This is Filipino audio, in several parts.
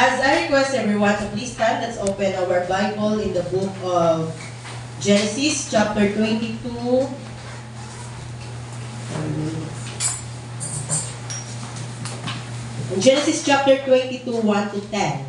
As I request everyone to please stand, let's open our Bible in the book of Genesis chapter 22. In Genesis chapter 22, 1 to 10.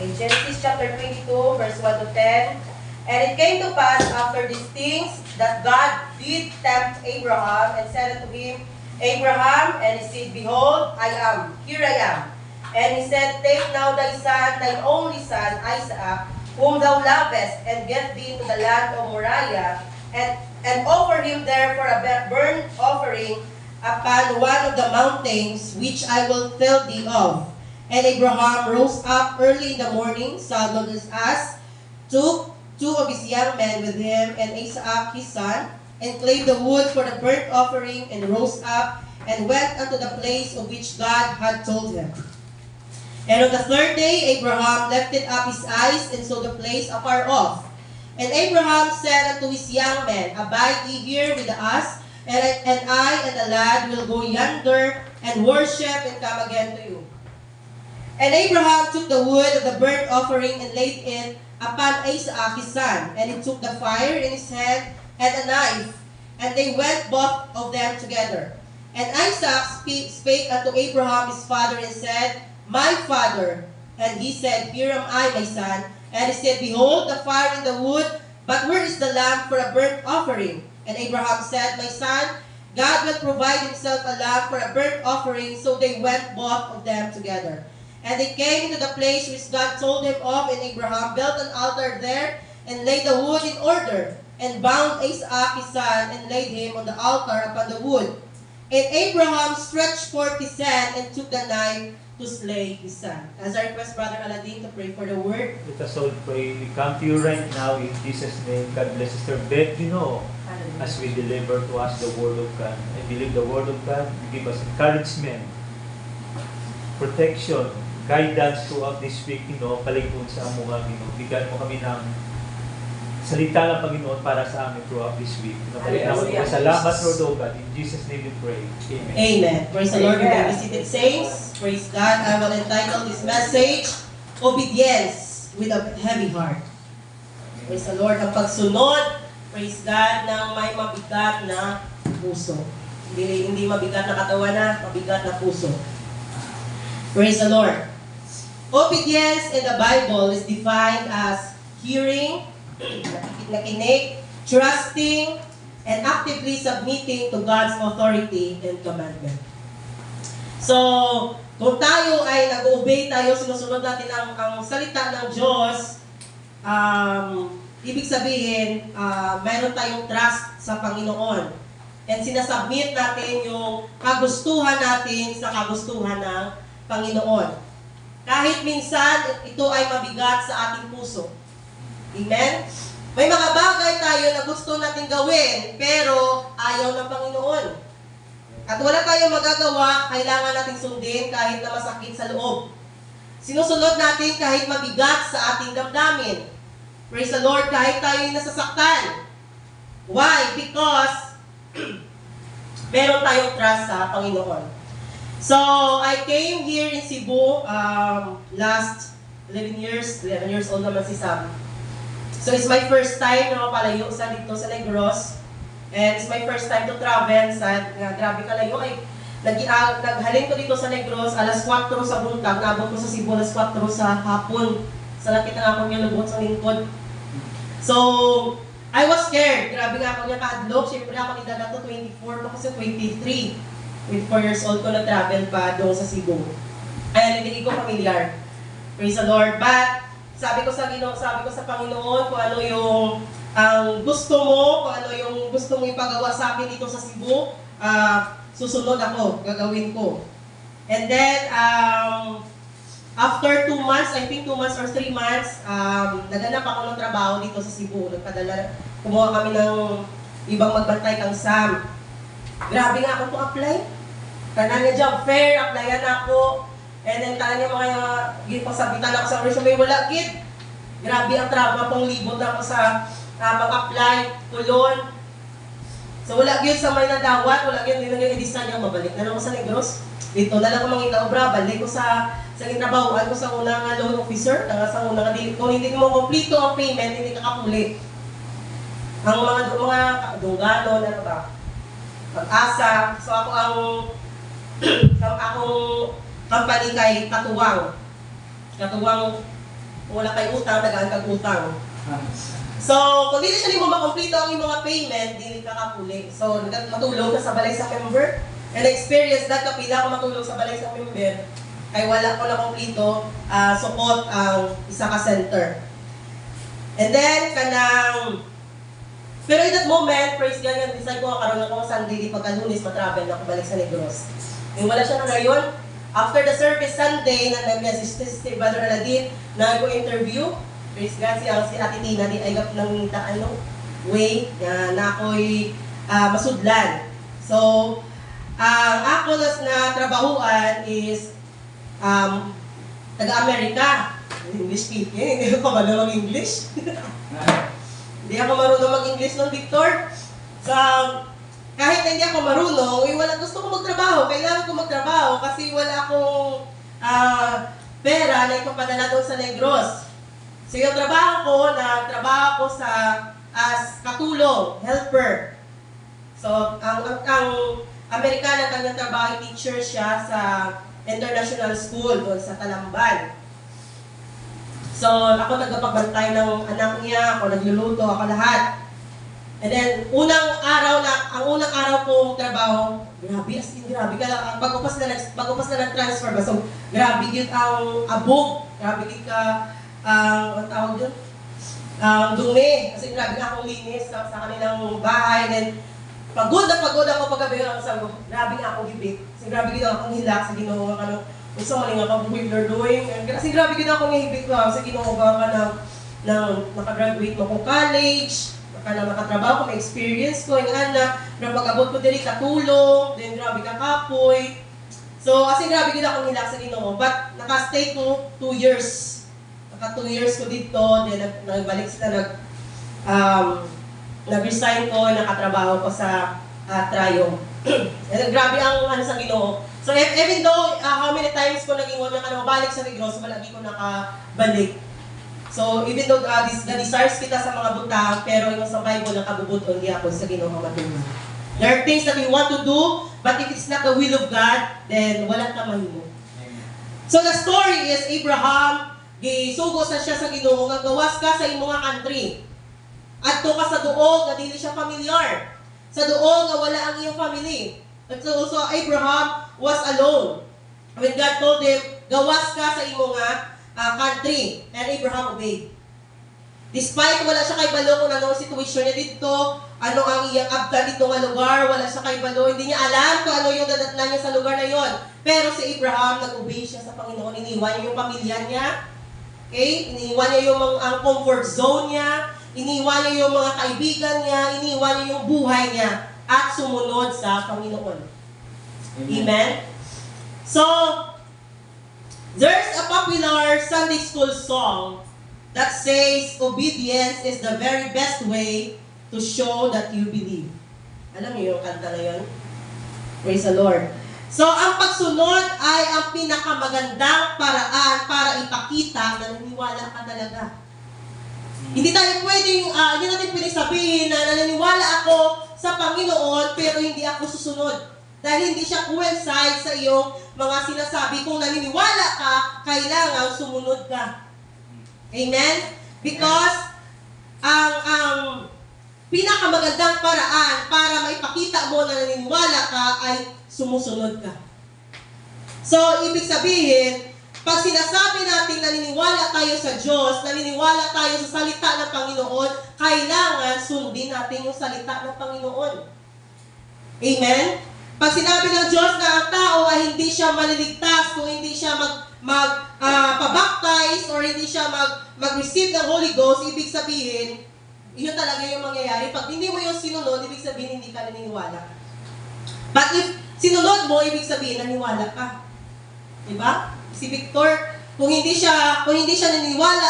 In Genesis chapter 22, verse 1 to 10. And it came to pass after these things that God did tempt Abraham and said unto him, Abraham, and he said, Behold, here I am. And he said, Take now thy son, thine only son, Isaac, whom thou lovest, and get thee into the land of Moriah, and offer him there for a burnt offering upon one of the mountains which I will tell thee of. And Abraham rose up early in the morning, saddled his ass, took two of his young men with him, and Isaac his son, and clave the wood for the burnt offering, and rose up, and went unto the place of which God had told him. And on the third day Abraham lifted up his eyes, and saw the place afar off. And Abraham said unto his young men, Abide ye here with the ass, and I and the lad will go yonder, and worship, and come again to you. And Abraham took the wood of the burnt offering, and laid it upon Isaac his son, and he took the fire in his hand and a knife, and they went both of them together. And Isaac spake unto Abraham his father, and said, My father. And he said, Here am I, my son. And he said, Behold the fire and the wood, but where is the lamb for a burnt offering? And Abraham said, My son, God will provide himself a lamb for a burnt offering. So they went both of them together. And they came into the place which God told him of, and Abraham built an altar there, and laid the wood in order, and bound Isaac his son, and laid him on the altar upon the wood. And Abraham stretched forth his hand, and took the knife to slay his son. As I request Brother Aladdin to pray for the word. Let us all pray. We come to you right now in Jesus' name. God bless Sister Beth, as we deliver to us the word of God. I believe the word of God will give us encouragement, protection, guidance throughout this week, paligpun sa amo kami, bigyan mo kami ng salita ng Panginoon para sa amin throughout this week. Salamat, Lord of God. In Jesus' name we pray. Amen. Amen. Praise the Lord. We're going to visit it, saints. Praise God. I will entitle this message, Obedience with a Heavy Heart. Praise the Lord. Ang pagsunod, praise God, ng may mabigat na puso. Hindi mabigat na katawan na, mabigat na puso. Praise the Lord. Obedience in the Bible is defined as hearing, nakikinig, trusting, and actively submitting to God's authority and commandment. So, kung tayo ay nag-obey tayo, sinusunod natin ang salita ng Diyos, ibig sabihin, mayroon tayong trust sa Panginoon. And sinasubmit natin yung kagustuhan natin sa kagustuhan ng Panginoon. Kahit minsan, ito ay mabigat sa ating puso. Amen? May mga bagay tayo na gusto natin gawin, pero ayaw ng Panginoon. At wala tayong magagawa, kailangan natin sundin kahit na masakit sa loob. Sinusunod natin kahit mabigat sa ating damdamin. Praise the Lord, kahit tayo yung nasasaktan. Why? Because meron tayong trust sa Panginoon. So, I came here in Cebu last 11 years old naman si Sam. So, it's my first time na mapalayo sa dito sa Negros. And it's my first time to travel sa grabe kalayo. Naghalin ko dito sa Negros, alas 4 sa buntag, nabot ko sa Cebu, alas 4 sa hapon. Sa lakit ng akong niya lubot sa lingkod. So, I was scared. Grabe nga ako niya kaadlok. Siyempre ako nila na to 24 pa kasi 23. With 4 years old ko na-travel pa doon sa Cebu. Ayan, hindi ko familiar. Praise the Lord. But, sabi ko sa Panginoon kung ano yung ang gusto mo, kung ano yung gusto mo ipagawa sa akin dito sa Cebu, susunod ako, gagawin ko. And then, after 2 months, I think 2 months or 3 months, naganap ako ng trabaho dito sa Cebu. Kumuha kami ng ibang magbantay kang Sam. Grabe nga ako to apply. Tanan niya job fair, applyan ako. And then tanan niya mga gipagsabitan ako sa resume, wala kid. Grabe ang trabaho, pang libot na ako sa mag-apply, tulon. So wala gyud sa may nadawat, wala gyud din nag-edisa niya mabalik na lang ko sa Negros. Dito na lang ko mangita obra, balik ko sa trabahoan ko sa unang loan officer, sa unang kung hindi mo kompleto ang payment, hindi ka kapuli. Ang mga dungganon, ano ba? Pag-asa. So ako akong company kay Katuwang. Katuwang, wala kay utang, nagaan kag utang. So, kung hindi siya mo makomplito ang mga payment, hindi ka kapuli. So, matulog ka sa balay sa member. And experience that, kapila ko matulog sa balay sa member, ay wala ko na komplito, support ang isa ka center. And then, pero in that moment, praise God, yung decide ko, karoon ako Sunday, di pagka-Lunes, matravel na ako balik sa Negros. Yung wala siya na ngayon, after the service Sunday, nag-message si Brother Aladin, nag-interview, praise God, si Ate Tina, di ay gap ng way na ako'y masudlan. So, ang ako na trabahuan is taga-Amerika. English speaking, hindi ko marunong mag-English. Hindi ako marunong mag-English nun, Victor. So, kahit hindi ako marunong, gusto ko magtrabaho. Kailangan ko magtrabaho kasi wala akong pera na ipapadala doon sa Negros. So yung nagtrabaho ko as katulong, helper. So ang Amerikana kanyang trabaho, teacher siya sa international school doon sa Talamban. So ako tagapagbantay ng anak niya, ako nagluluto, ako lahat. And then ang unang araw kong trabaho, grabe ka, bago pa sila nag-transfer ba? So grabe yun ang abog, grabe yun ka, ang tawag yun? Dumi. Kasi grabe nga akong linis sa kanilang bahay. Then, pagod ako paggabi ako sa grabe nga akong hibik. Kasi grabe gina akong hilak sa Ginoo nga gusto mo nga akong Whistler doing. Kasi grabe gina akong hibik ko sa Ginoo ka nakagraduate mo kong college, nakatrabaho ko, may experience ko, yung anak, na pag-abot ko diri katulong, then grabe ka kapoy. So, kasi grabe gina akong hilak sa Ginoo. But, nakastay ko 2 years. 2 years ko dito, then nagbalik sila, nag-resign ko, nakatrabaho ko sa Triumph. Grabe ang sa Ginoo. So even though how many times ko naging mabalik sa Negros, malagi ko nakabalik. So even though desires kita sa mga butang, pero yung sa Bible nakabubuton di ako sa Ginoo matuman. There are things that we want to do, but if it's not the will of God, then wala ka mahimo. So the story is Abraham, gisugo sa siya sa Ginoo nga gawas ka sa imong country. Adto ka sa duog nga dili siya familiar. Sa duog nga wala ang iyong family. At so Abraham was alone. When God told him, gawas ka sa imong country, and Abraham obeyed. Despite wala siya kay balo kung ano ang situation niya dito, ano ang iyang abda dito nga lugar, wala siya kay balo, hindi niya alam kung ano yung dadatnan niya sa lugar na yon. Pero si Abraham, nag-obey siya sa Panginoon, iniwan niya yung pamilya niya, okay? Iniwan niya yung ang comfort zone niya, iniwan niya yung mga kaibigan niya, iniwan niya yung buhay niya, at sumunod sa Panginoon. Amen? So, there's a popular Sunday school song that says, obedience is the very best way to show that you believe. Alam niyo yung kanta na yun? Praise the Lord. So, ang pagsunod ay ang pinakamagandang paraan para ipakita na naniniwala ka talaga. Hindi natin pwedeng sabihin na naniniwala ako sa Panginoon pero hindi ako susunod. Dahil hindi siya coincide sa iyong mga sinasabi. Kung naniniwala ka, kailangan sumunod ka. Amen? Because ang pinakamagandang paraan para maipakita mo na naniniwala ka ay sumusunod ka. So, ibig sabihin, pag sinasabi natin naniniwala tayo sa Diyos, naniniwala tayo sa salita ng Panginoon, kailangan sundin natin yung salita ng Panginoon. Amen? Pag sinabi ng Diyos na ang tao ay hindi siya maliligtas kung hindi siya pabaptize or hindi siya mag-receive ng Holy Ghost, ibig sabihin, yun talaga yung mangyayari. Pag hindi mo yung sinunod, ibig sabihin hindi ka naniniwala. But if sinunod mo, ibig sabihin naniwala ka. Diba? Si Victor, kung hindi siya naniniwala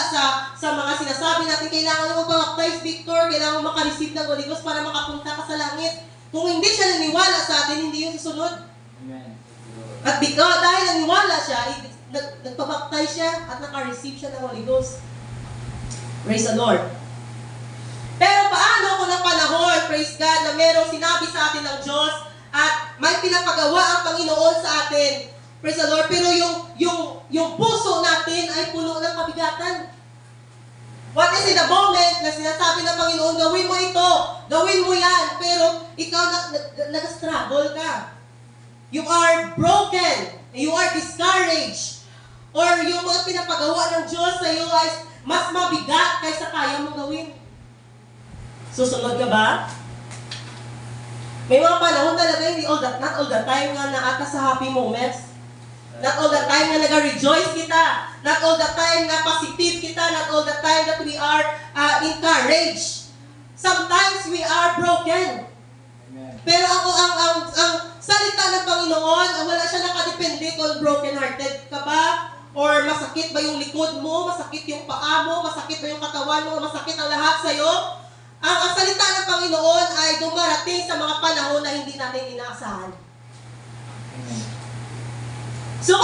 sa mga sinasabi natin, kailangan mo mag-baptize, Victor, kailangan mo maka-receive ng Holy Ghost para makapunta ka sa langit. Kung hindi siya naniwala sa atin, hindi yun susunod. Amen. At dahil naniwala siya, nagpabaktay siya at naka-receive siya ng Holy Ghost. Praise the Lord. Pero paano kung na panahon, praise God, na merong sinabi sa atin ng Diyos at may pinapagawa ang Panginoon sa atin. Praise the Lord. Pero yung puso natin ay puno ng kabigatan. What is in the moment na sinasabi ng Panginoon, gawin mo ito, gawin mo yan, pero ikaw nag-struggle ka. You are broken, you are discouraged, or yung mga pinapagawa ng Diyos sa iyo ay mas mabigat kaysa kaya mong gawin. Susunod ka ba? May mga panahon talaga, not all the time nga naata sa happy moments. Not all the time na nag-rejoice kita. Not all the time na positive kita. Not all the time that we are encouraged. Sometimes we are broken. Amen. Pero ang salita ng Panginoon, wala siya nakadepende kung broken-hearted ka ba? Or masakit ba yung likod mo? Masakit yung paa mo? Masakit ba yung katawan mo? Masakit ang lahat sa'yo? Ang salita ng Panginoon ay dumarating sa mga panahon na hindi natin inaasahan. Amen. So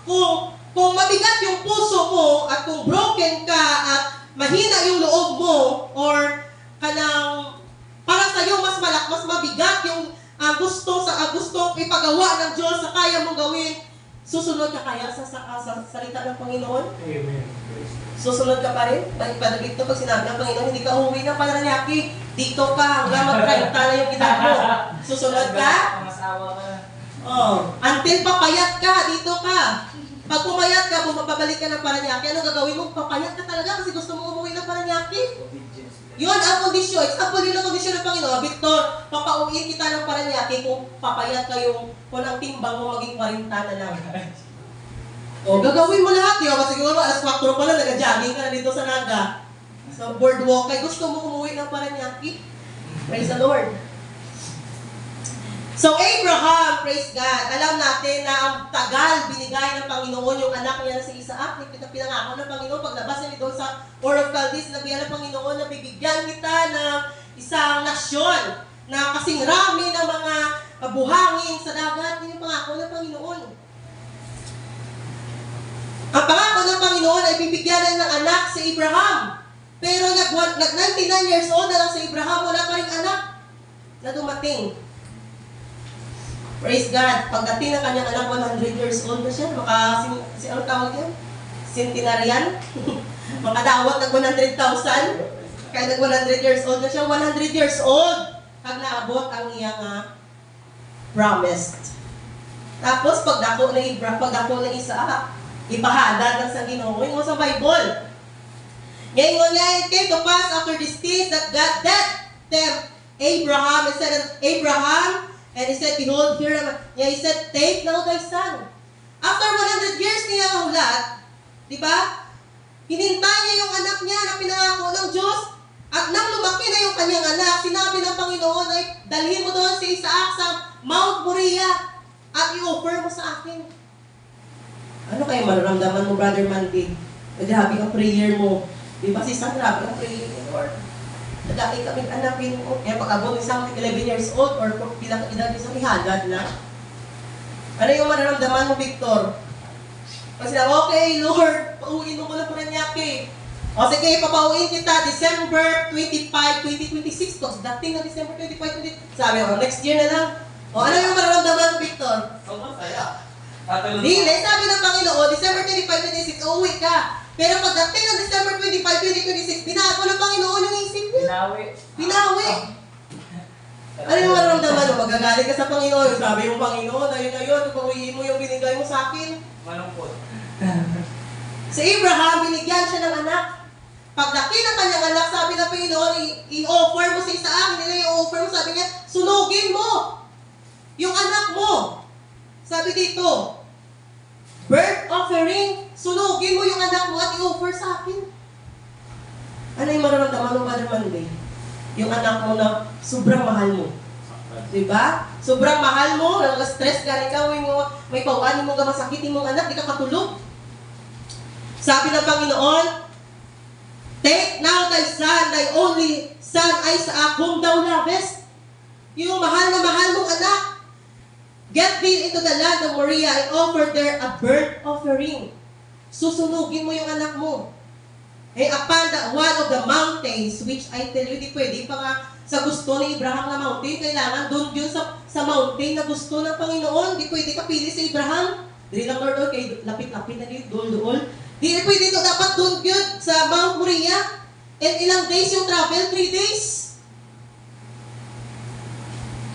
kung mabigat yung puso mo at kung broken ka at mahina yung loob mo or kanang para sa iyo mas mabigat yung gusto ipagawa ng Diyos sa kaya mong gawin, susunod ka kaya sa salita ng Panginoon? Amen. Susunod ka pa rin? Pag dito pag sinabi ng Panginoon, hindi ka uwi ng Paranaque, dito ka hanggang mag-30 na yung edad mo. Susunod ka? Masawa ka na. Oh, until papayat ka, dito ka. Pag pumayat ka, bumabalik ka ng Paranaque, ano gagawin mo? Papayat ka talaga kasi gusto mo umuwi ng Paranaque. Obedience. Yun ang kondisyon. Example yun ang kondisyon ng Panginoon. Victor, papauwiin kita ng Paranaque kung papayat ka yung kung ang timbang mo maging 40 na lang. O, gagawin mo lahat. Di ba? Siguro, alas 4 pa lang, nag-jogging ka na dito sa Naga. Sa boardwalk. Kaya gusto mo umuwi ng Paranaque. Praise the Lord. So, Abraham, praise God, alam natin na ang tagal binigay ng Panginoon yung anak niya na si Isaac. Pinangako ng Panginoon, paglabas niya doon sa Ur of Chaldees, nabiyan ng Panginoon na bibigyan kita ng isang nasyon na kasing rami ng mga buhangin sa dagat. Yun yung pangako ng Panginoon. Ang pangako ng Panginoon ay bibigyan ng anak si Abraham. Pero nag-99 years old na lang si Abraham, wala pa rin anak na dumating. Praise God. Pagdating ng kanyang anak, 100 years old na siya. Ano tawag yan? Centenarian? Makadawat ng 100,000. Kaya nag 100 years old na siya. 100 years old. Pag naabot ang iyang promised. Tapos, pagdako na Isaac, ipahadan ng sa Ginoo. Yung sa Bible. Ngayon niya, it came to pass after these things that God tempt Abraham. It said, Abraham, and he said, behold, here am I. Yeah, he said, take now thy son. After 100 years niya nahulat, di ba? Hinintay niya yung anak niya na pinangako ng Diyos. At nang lumaki na yung kanyang anak, sinabi ng Panginoon ay, dalhin mo doon si Isaac sa Mount Moriah at i-offer mo sa akin. Ano kayo mararamdaman mo, Brother Mandy? Grabe ang prayer mo. Di ba si Isaac, grabe ang prayer mo, Lord? Nagkaki kaming anapin mo. Kaya pag-abot isang 11 years old or bilang edad isang ihagad na. Ano yung mararamdaman mo, Victor? Kasi na, okay, Lord, pauwiin mo ko na Paranaque. O sige, papauwiin kita December 25, 2026. Dating na December 25, 2026. Sabi ko, next year na lang. O ano yung mararamdaman mo, Victor? Sobrang saya. Dili, sabi ng Panginoon, December 25, 26, uuwi ka. Pero pagdating ng December 25, 2026, binago ng Panginoon yung isip niya. Binawi. Ano yung mararamdaman mo? Magagalit ka sa Panginoon. Sabi mo, Panginoon, ayun na yun, pauwiin mo yung binigay mo sa akin. Malungkot. Si Abraham, binigyan siya ng anak. Pagdaki ng kanyang anak, sabi ng Panginoon, i-offer mo sa Isaac. Hindi na i-offer mo, sabi niya, sunugin mo yung anak mo. Sabi dito, birth offering, sunugin mo yung anak mo at i-offer sa akin. Ano yung mararamdaman mo, Brother Mandy? Yung anak mo na sobrang mahal mo. Diba? Sobrang mahal mo, nag-stress ka, ikaw may pawaan mo, masakitin mong anak, di ka katulog. Sabi ng Panginoon, take now thy son, thy only son, Isaac, whom thou lovest. yung mahal na mahal mong anak. Get thee into the land of Moriah and offer there a burnt offering. Susunugin mo yung anak mo. Upon one of the mountains, which I tell you, di pwede pa nga sa gusto ni Abraham na mountain, kailangan doon yun sa mountain na gusto ng Panginoon. Di pwede ka pili sa Abraham. Di lang Lord, kay lapit-lapit na dito, dool. Di pwede ito, dapat doon yun sa Mount Moriah. And ilang days yung travel? 3 days.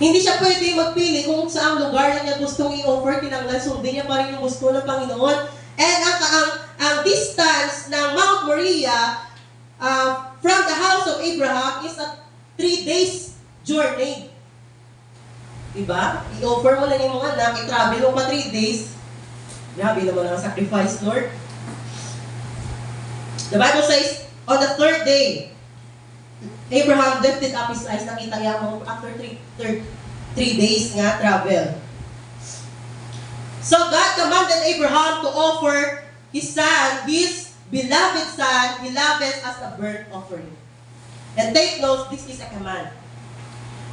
Hindi siya pwede magpili kung saang lugar na niya gustong i-offer, kinanglan, sundin niya pa rin yung gusto ng Panginoon. And ang distance ng Mount Moriah from the house of Abraham is a 3 days journey. Diba? I-offer mo na yung mga anak, i-travel mo pa 3 days. Grabe naman ang sacrifice, Lord. The Bible says, on the 3rd day, Abraham lifted up his eyes, nakita niya mo after 3 days nga travel. So God commanded Abraham to offer his son, his beloved son, beloved as a burnt offering. And take note, this is a command.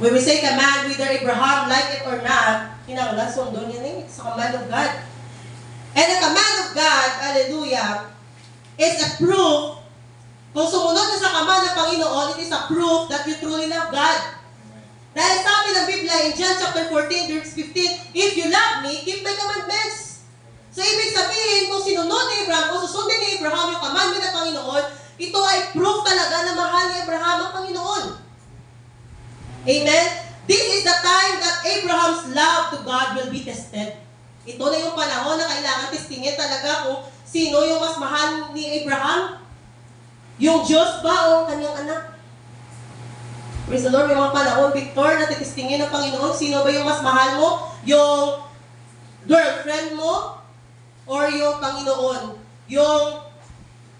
When we say command, whether Abraham like it or not, kinanglan sundo niya na it's a command of God. And the command of God, hallelujah, is a proof. Kung sumunod ka sa command ng Panginoon, it is a proof that you truly love God. Dahil sabi ng Biblia in John chapter 14, verse 15, if you love me, keep my commandments. So, ibig sabihin, kung sinunod ni Abraham, kung susundin ni Abraham yung commandment ng Panginoon, ito ay proof talaga na mahal ni Abraham ang Panginoon. Amen? This is the time that Abraham's love to God will be tested. Ito na yung panahon na kailangan testingin talaga kung sino yung mas mahal ni Abraham. Yung Diyos ba o kanyang anak? Praise the Lord, may mga panahon, Victor, na titistingin ng Panginoon, sino ba yung mas mahal mo? Yung girlfriend mo? Or yung Panginoon? Yung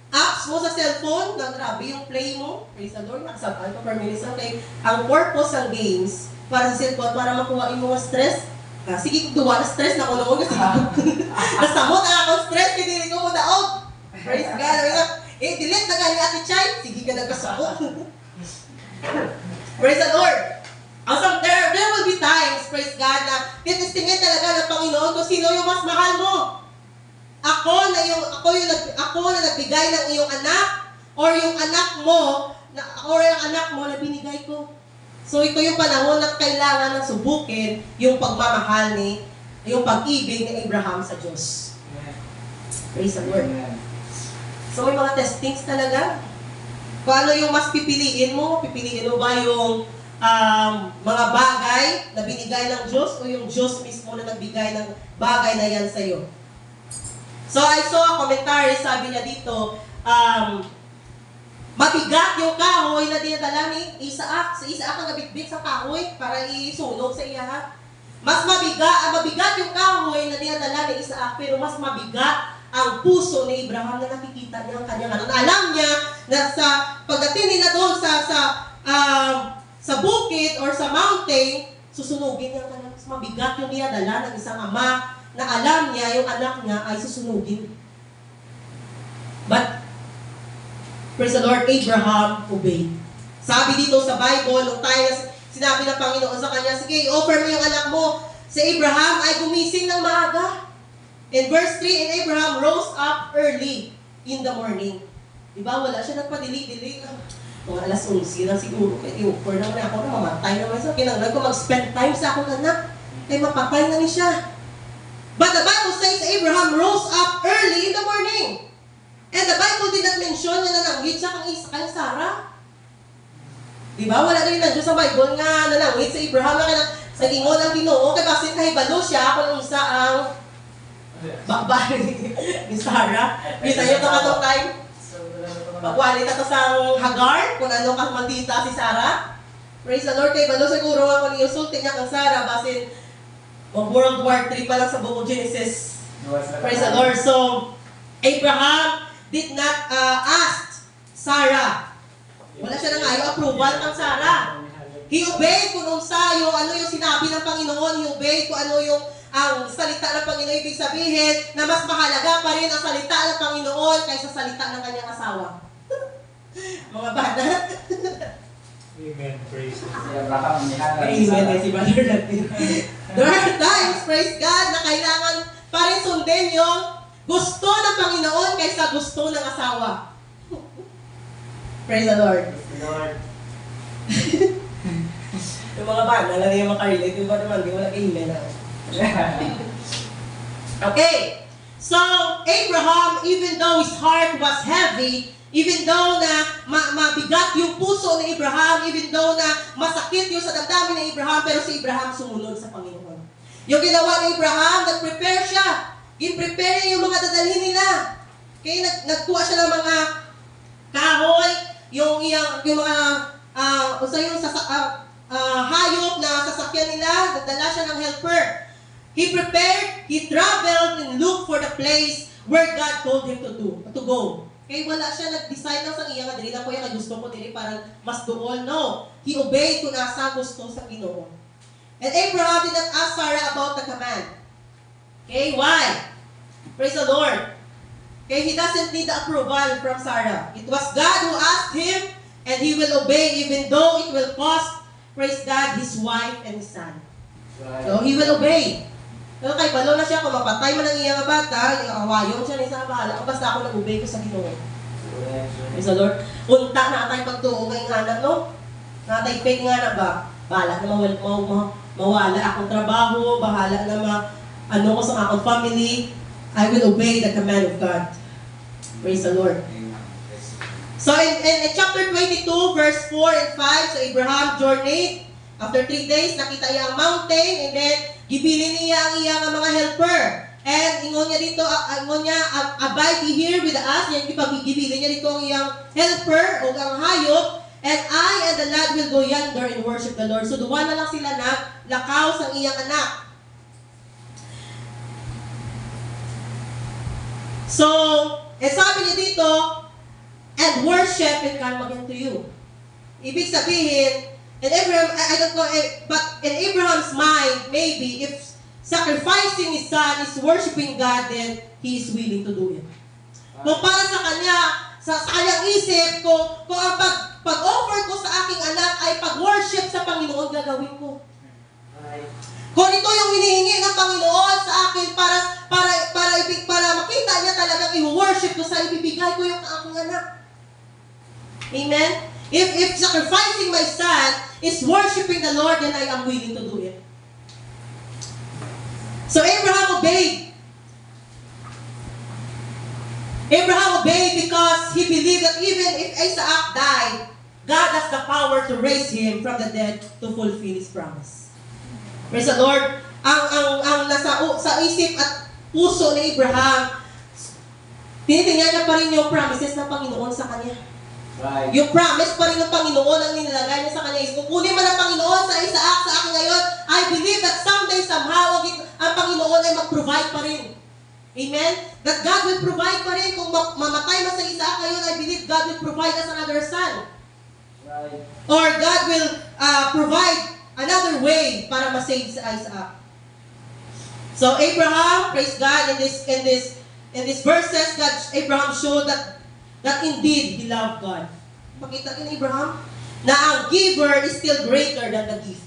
apps mo sa cellphone, na grabe yung play mo? Praise the Lord, nakasabay ko per minutes. Okay, ang purpose ng games para sa cellphone, para makuha yung mga stress. Sige, duwa na stress na kunoon kasi nasamot ang akong stress, hindi ko mo daog. Praise God. Delete na gani Ate Chay. Sige ka nagkasakot. Praise the Lord. Awesome. There will be times, praise God, na titistingin talaga ng Panginoon kung sino yung mas mahal mo. Ako na nagbigay ng iyong anak, or yung anak mo, na binigay ko. So ito yung panahon na kailangan ng subukin yung pagmamahal yung pag-ibig ni Abraham sa Diyos. Praise the Lord. So may mga testings talaga. Kung ano yung mas pipiliin mo ba yung mga bagay na binigay ng Diyos o yung Diyos mismo na nagbigay ng bagay na yan sa'yo. So I saw a commentary, sabi niya dito, mabigat yung kahoy na dinadala ni Isaac. Si Isaac ang nabitbit sa kahoy para isunog sa iya. Mas mabigat yung kahoy na dinadala ni Isaac, pero mas mabigat ang puso ni Abraham na nakikita niya ang kanyang anak. Alam niya na sa pagdating nila doon sa bukid or sa mountain, susunugin niya ang kanyang. Mas mabigat yung dinadala ng isang ama na alam niya yung anak niya ay susunugin. But praise the Lord, Abraham obeyed. Sabi dito sa Bible, nung tayo sinabi ng Panginoon sa kanya, sige, offer mo yung anak mo. Si Abraham ay gumising ng maaga. In verse 3, and Abraham rose up early in the morning. Diba? Wala siya nagpadili-dili. Mga alas 11 lang siguro. Kaya i-offer naman ako na mamatay naman siya. Kinanglan ko mag-spend time sa akong anak. Kaya mapatay na ni siya. But the Bible says Abraham rose up early in the morning. And the Bible did not mention na nananggit siya kang Sarah. Diba? Wala rin na Diyos sa Bible nga nananggit sa Abraham na sa ingon ang Ginoo. Kaya basin kahibalo siya kung unsa ang babay ni Sarah. Kita niyo ito katong time. Pagwali na ito sa Hagar, kung ano ka maldita si Sarah. Praise the Lord, kahibalo siguro ako ni Usulti niya kang Sarah, basin World War III pa lang sa buong Genesis. Praise the Lord. So, Abraham did not ask Sarah. Wala siya na nga yung approval ng Sarah. He obeyed kung ano yung sinabi ng Panginoon. He obeyed kung ano yung ang salita ng Panginoon. Ibig sabihin na mas mahalaga pa rin ang salita ng Panginoon kaysa salita ng kanyang asawa. Mga bata. Amen. Praise the Lord. Si Abraham, nihalang Amen. Ay, si Brother natin. There are times, praise God, na kailangan pa rin sundin yung gusto ng Panginoon kaysa gusto ng asawa. Praise the Lord. Lord. Yung mga banda, lang yung makarelate. Yung ba naman, di wala amen na. Okay. So, Abraham, even though his heart was heavy, even though na mabigat yung puso ni Abraham, even though na masakit yung sa damdamin ni Abraham, pero si Abraham sumunod sa Panginoon. Yung ginawa ni Abraham, nag-prepare siya. Gin-prepare niya yung mga dadalhin nila. Kaya nagkuha siya ng mga kahoy, yung mga hayop na sasakyan nila, nagdala siya ng helper. He prepared, he traveled and looked for the place where God told him to go. Kaya wala siya nag-decide lang sa iya nga dili lang ko yung gusto ko dili parang mas doon. No. He obeyed kung nasa gusto sa Ginoo. And Abraham did not ask Sarah about the command. Okay, why? Praise the Lord. Okay, he doesn't need the approval from Sarah. It was God who asked him, and he will obey even though it will cost, praise God, his wife and his son. So he will obey. So kay balo na siya kung mapatay man ang iyang bata, yung awayon siya ni sa bahala. Basta ako nag-obey ko sa Ginoo. Praise the Lord. Unta na atay pagtuo ng anak, no? Natay faith nga na ba? Bahala na mawala akong trabaho, bahala na ko sa akong family. I will obey the command of God. Praise the Lord. So in chapter 22, verse 4 and 5, so Abraham journeyed. After 3 days, nakita niya ang mountain, and then gibili niya ang iyang mga helper. And ingon niya dito, abide ye here with us. Yan gibili niya dito ang iyang helper o ang hayop. And I and the lad will go yonder and worship the Lord. So duwa na lang sila naglakaw sa iyang anak. So, sabi niya dito, and worship will come again to you. Ibig sabihin, and Abraham, I don't know, but in Abraham's mind, maybe if sacrificing his son is worshiping God, then he is willing to do it. Kung para sa kanya, sa kanyang isip, kung ang pag-offer ko sa aking anak ay pag-worship sa Panginoon, gagawin ko. Kung ito yung hinihingi ng Panginoon sa akin para makita niya talagang i-worship ko sa ibibigay ko yung aking anak. Amen? If sacrificing my son is worshiping the Lord, then I am willing to do it. So Abraham obeyed. Abraham obeyed because he believed that even if Isaac died, God has the power to raise him from the dead to fulfill His promise. Praise the Lord. Ang nasa sa isip at puso ni Abraham, tinitingnan niya pa rin yung promises ng Panginoon sa kanya. Right. Yung promise pa rin ng Panginoon ang nilalagay niya sa kanya is, kung kunin man ang Panginoon sa Isaac sa akin ngayon, I believe that someday, somehow, ang Panginoon ay mag-provide pa rin. Amen? That God will provide pa rin. Kung mamatay man sa Isaac ngayon, I believe God will provide us another son. Right. Or God will provide another way para ma-save sa Isaac. So Abraham, praise God, in this verses, Abraham showed that indeed he loved God. Pakita ni Abraham na ang giver is still greater than the gift.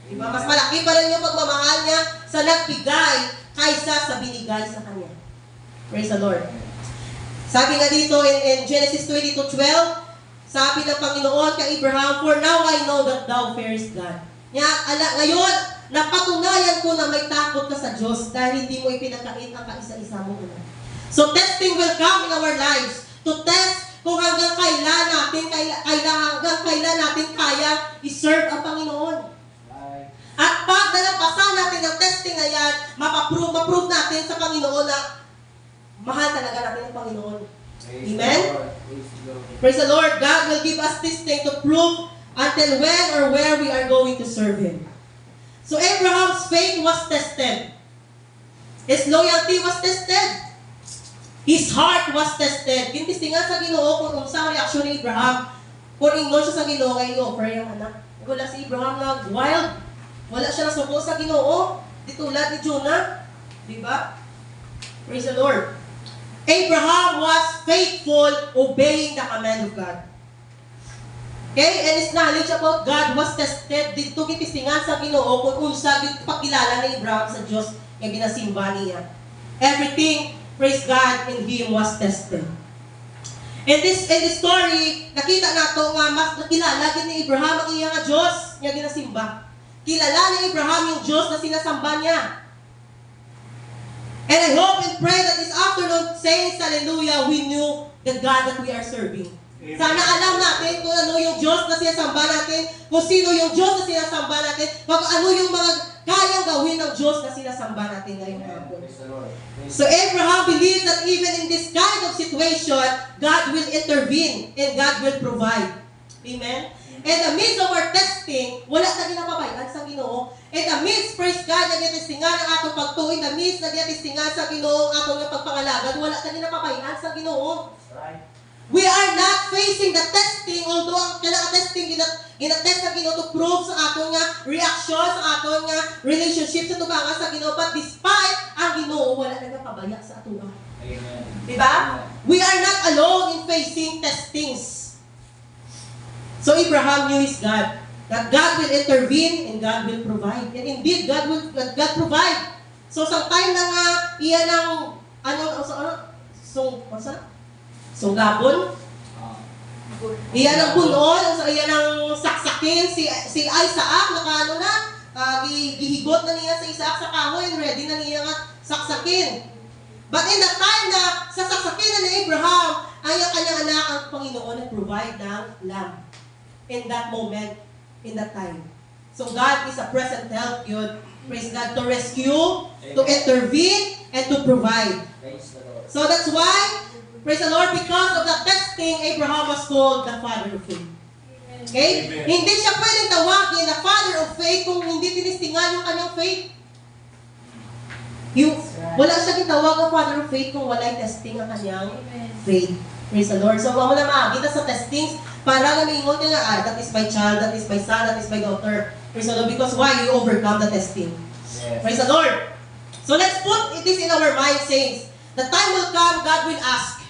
Diba? Mas malaki pa rin yung pagmamahal niya sa nagbigay kaysa sa binigay sa kanya. Praise the Lord. Sabi nga dito in Genesis 22:12, sabi ng Panginoon kay Abraham, "For now I know that thou fearest God." Ngayon, napatunayan ko na may takot ka sa Diyos dahil hindi mo ipinagkait ang kaisa-isa mo. So testing will come in our lives to test kung hanggang kailan natin kaya i-serve ang Panginoon. Right. At pag nalampasan natin ang testing na yan, ma-prove natin sa Panginoon na mahal talaga natin ang Panginoon. Amen? Praise the Lord. God will give us this thing to prove until when or where we are going to serve Him. So Abraham's faith was tested. His loyalty was tested. His heart was tested. Kintistingan sa Ginoo kung sa reaksyon ni Abraham. Kung ingnon siya sa Ginoo, kay offer yung anak. Wala si Abraham na wild. Wala siya nasuko sa Ginoo. Di tulad ni Jonah. Diba? Praise the Lord. Abraham was faithful obeying the command of God. Okay? And his knowledge about God was tested dito kitisingan sa Ginoo kung unsa gid pagkilala ni Abraham sa Dios nga ginasimba niya. Everything, praise God, in him was tested. In this story, nakita nato nga mas nakilala gid ni Abraham ang iya nga Dios nga ginasimba. Kilala ni Abraham yung Dios na sinasamba niya. And I hope and pray that this afternoon, saints, hallelujah, we knew the God that we are serving. Amen. Sana alam natin kung ano yung Diyos na sinasamba natin, kung sino yung Diyos na sinasamba natin, kung ano yung mga kayang gawin ng Diyos na sinasamba natin ngayong hapon. Praise the Lord. So Abraham believes that even in this kind of situation, God will intervene and God will provide. Amen? In the midst of our testing, wala na ginapabayad sa Ginoo. In the midst, praise God, nagitistingan ang atong pagtuo. In the midst, nagitistingan sa Ginoo ang atong pagpangalagad, wala na ginapabayad sa Ginoo. Right. We are not facing the testing, although ang kailangan testing, ginatest sa Ginoo to prove sa atong nga reaction, sa atong nga relationship sa tubangan sa Ginoo. But despite ang Ginoo, wala na gapabaya sa atong. Amen. Diba? We are not alone in facing testings. So Abraham knew his God, that God will intervene and God will provide. And indeed, God provide. So sa time na nga, iyan ang, gabon, iyan ang punon, so iyan ang saksakin, si Isaac, gihigot na niya sa Isaac sa kahoy, and ready na niya nga saksakin. But in the time na sa saksakin na ni Abraham, ay ang kanyang anak ang Panginoon na provide ng lamb. In that moment, in that time. So God is a present help, yun. Praise God, to rescue, to intervene, and to provide. Praise the Lord. So that's why, praise the Lord, because of the testing, Abraham was called the father of faith. Okay? Amen. Hindi siya pwedeng tawagin na father of faith kung hindi tinistingan yung kanyang faith. Wala siya kitawag ang father of faith kung wala'y testing ang kanyang faith. Praise the Lord. So, wala makakita sa testings para nga maingon ka nga, that is my child, that is my son, that is my daughter. Praise the Lord. Because why? You overcome the testing. Yes. Praise the Lord. So, let's put this in our mind, saints. The time will come, God will ask.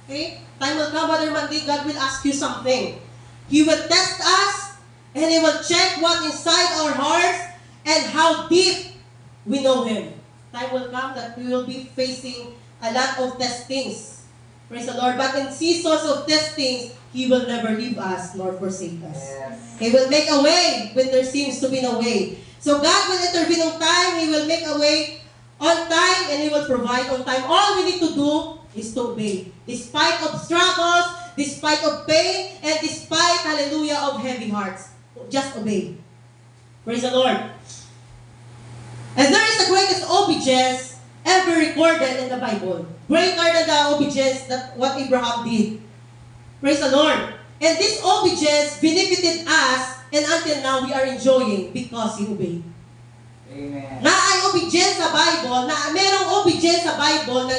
Okay? Time will come, Brother Mandy, God will ask you something. He will test us, and He will check what inside our hearts, and how deep we know Him. Time will come that we will be facing a lot of testings. Praise the Lord. But in seasons of testings, He will never leave us nor forsake us. Yes. He will make a way when there seems to be no way. So God will intervene on time. He will make a way on time, and He will provide on time. All we need to do is to obey. Despite of struggles, despite of pain, and despite, hallelujah, of heavy hearts. Just obey. Praise the Lord. And there is the greatest obedience ever recorded in the Bible. Greater than the obedience that what Abraham did. Praise the Lord. And this obedience benefited us, and until now we are enjoying because He obeyed. Amen. Na ay obedience sa Bible, na merong obedience sa Bible na